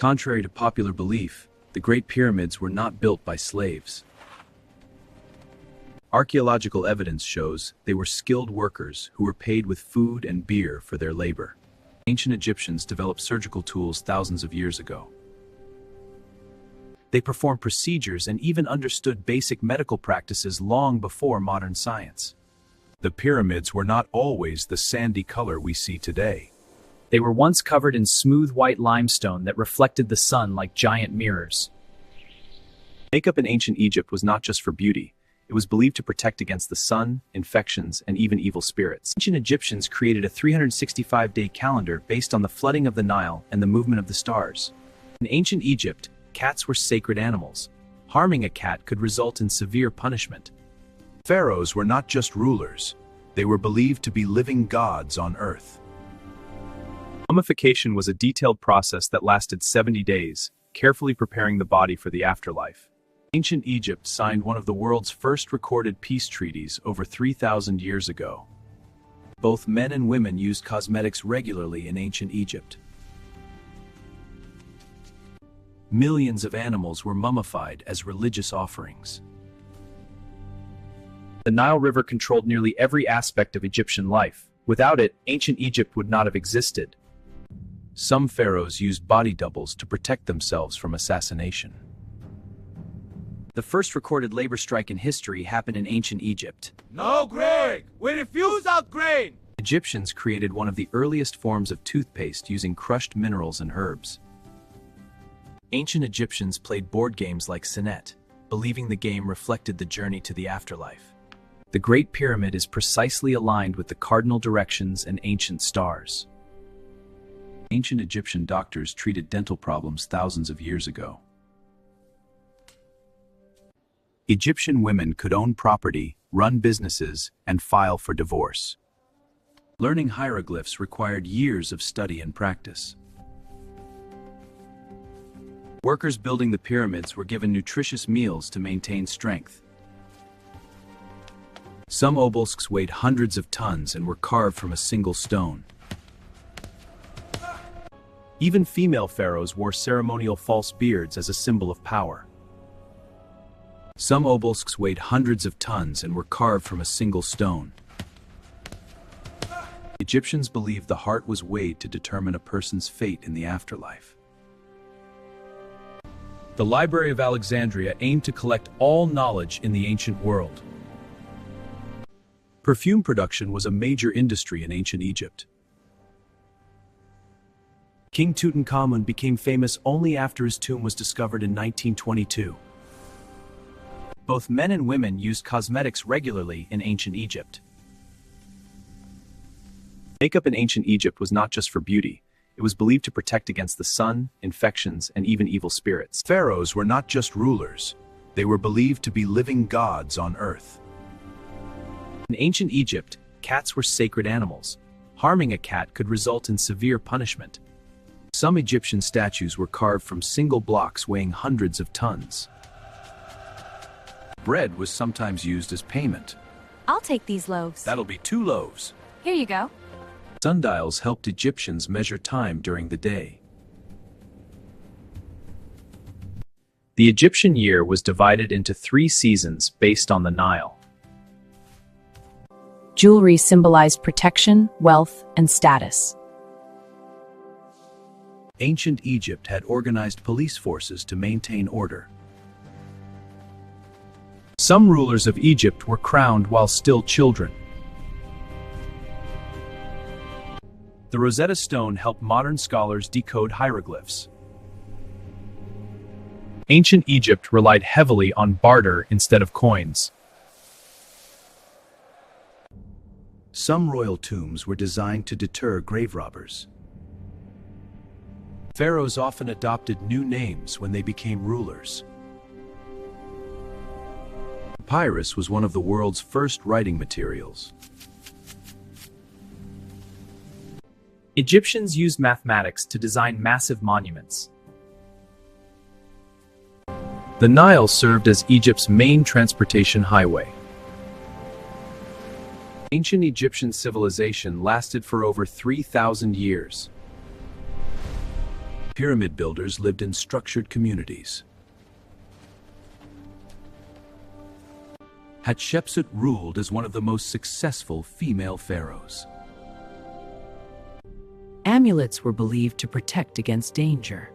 Contrary to popular belief, the Great Pyramids were not built by slaves. Archaeological evidence shows they were skilled workers who were paid with food and beer for their labor. Ancient Egyptians developed surgical tools thousands of years ago. They performed procedures and even understood basic medical practices long before modern science. The pyramids were not always the sandy color we see today. They were once covered in smooth white limestone that reflected the sun like giant mirrors. Makeup in ancient Egypt was not just for beauty. It was believed to protect against the sun, infections, and even evil spirits. Ancient Egyptians created a 365-day calendar based on the flooding of the Nile and the movement of the stars. In ancient Egypt, cats were sacred animals. Harming a cat could result in severe punishment. Pharaohs were not just rulers. They were believed to be living gods on earth. Mummification was a detailed process that lasted 70 days, carefully preparing the body for the afterlife. Ancient Egypt signed one of the world's first recorded peace treaties over 3,000 years ago. Both men and women used cosmetics regularly in ancient Egypt. Millions of animals were mummified as religious offerings. The Nile River controlled nearly every aspect of Egyptian life. Without it, ancient Egypt would not have existed. Some pharaohs used body doubles to protect themselves from assassination. The first recorded labor strike in history happened in ancient Egypt. No grain! We refuse our grain! Egyptians created one of the earliest forms of toothpaste using crushed minerals and herbs. Ancient Egyptians played board games like Senet, believing the game reflected the journey to the afterlife. The Great Pyramid is precisely aligned with the cardinal directions and ancient stars. Ancient Egyptian doctors treated dental problems thousands of years ago. Egyptian women could own property, run businesses, and file for divorce. Learning hieroglyphs required years of study and practice. Workers building the pyramids were given nutritious meals to maintain strength. Some obelisks weighed hundreds of tons and were carved from a single stone. Even female pharaohs wore ceremonial false beards as a symbol of power. Some obelisks weighed hundreds of tons and were carved from a single stone. Egyptians believed the heart was weighed to determine a person's fate in the afterlife. The Library of Alexandria aimed to collect all knowledge in the ancient world. Perfume production was a major industry in ancient Egypt. King Tutankhamun became famous only after his tomb was discovered in 1922. Both men and women used cosmetics regularly in ancient Egypt. Makeup in ancient Egypt was not just for beauty. It was believed to protect against the sun, infections, and even evil spirits. Pharaohs were not just rulers. They were believed to be living gods on earth. In ancient Egypt, cats were sacred animals. Harming a cat could result in severe punishment. Some Egyptian statues were carved from single blocks weighing hundreds of tons. Bread was sometimes used as payment. I'll take these loaves. That'll be 2 loaves. Here you go. Sundials helped Egyptians measure time during the day. The Egyptian year was divided into 3 seasons based on the Nile. Jewelry symbolized protection, wealth, and status. Ancient Egypt had organized police forces to maintain order. Some rulers of Egypt were crowned while still children. The Rosetta Stone helped modern scholars decode hieroglyphs. Ancient Egypt relied heavily on barter instead of coins. Some royal tombs were designed to deter grave robbers. Pharaohs often adopted new names when they became rulers. Papyrus was one of the world's first writing materials. Egyptians used mathematics to design massive monuments. The Nile served as Egypt's main transportation highway. Ancient Egyptian civilization lasted for over 3,000 years. Pyramid builders lived in structured communities. Hatshepsut ruled as one of the most successful female pharaohs. Amulets were believed to protect against danger.